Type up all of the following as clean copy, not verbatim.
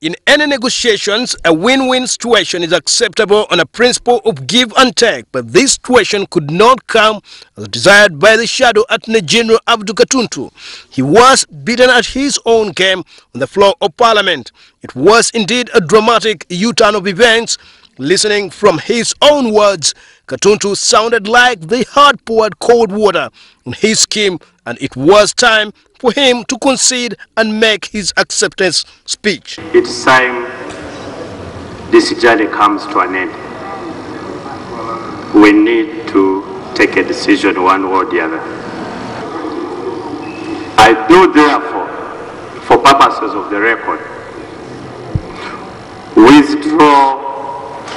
In any negotiations, a win-win situation is acceptable on a principle of give and take, but this situation could not come as desired by the shadow Attorney General Abdu Katuntu. He was beaten at his own game on the floor of Parliament. It was indeed a dramatic U-turn of events. Listening from his own words, Katuntu sounded like they had poured cold water on his scheme, and it was time for him to concede and make his acceptance speech. It's time this journey comes to an end. We need to take a decision one way or the other. I do therefore, for purposes of the record, withdraw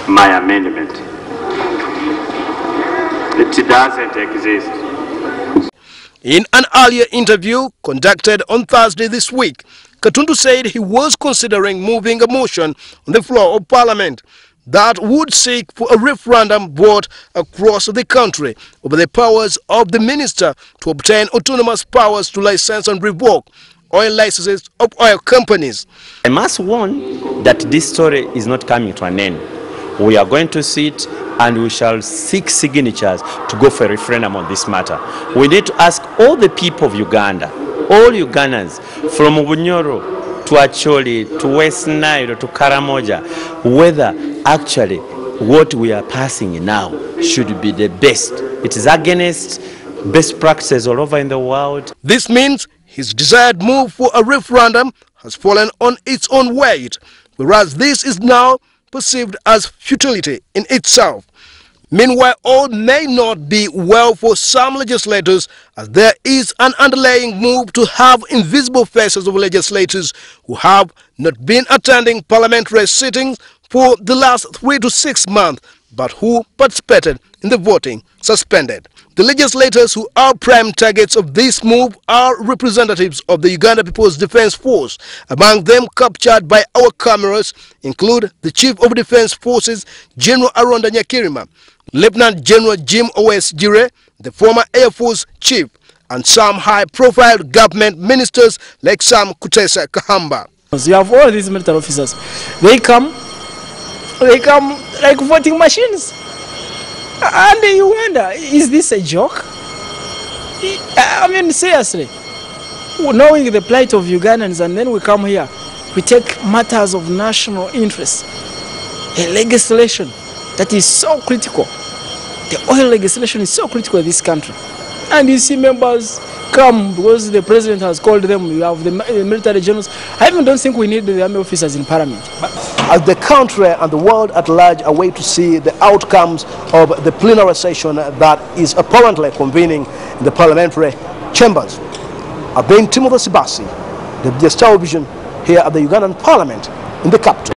my amendment. It doesn't exist. In an earlier interview conducted on Thursday this week, Katuntu said he was considering moving a motion on the floor of Parliament that would seek for a referendum vote across the country over the powers of the minister to obtain autonomous powers to license and revoke oil licenses of oil companies. I must warn that this story is not coming to an end. We are going to sit and we shall seek signatures to go for a referendum on this matter. We need to ask all the people of Uganda, all Ugandans, from Bunyoro to Acholi, to West Nile, to Karamoja, whether actually what we are passing now should be the best. It is against best practices all over in the world. This means his desired move for a referendum has fallen on its own weight, whereas this is now perceived as futility in itself. Meanwhile, all may not be well for some legislators, as there is an underlying move to have invisible faces of legislators who have not been attending parliamentary sittings for the last 3 to 6 months, but who participated in the voting suspended. The legislators who are prime targets of this move are representatives of the Uganda People's Defense Force. Among them captured by our cameras include the Chief of Defense Forces, General Aronda Nyakirima, Lieutenant General Jim Owes Jire, the former Air Force Chief, and some high-profile government ministers like Sam Kutesa Kahamba. You have all these military officers. They come like voting machines. And you wonder, is this a joke? I mean, seriously, knowing the plight of Ugandans, and then we come here, we take matters of national interest, a legislation that is so critical. The oil legislation is so critical in this country. And you see members come because the president has called them. You have the military generals. I even don't think we need the army officers in parliament. As the country and the world at large are waiting to see the outcomes of the plenary session that is apparently convening in the parliamentary chambers. I've been Timothy Sibasi, the Star Vision, here at the Ugandan Parliament in the capital.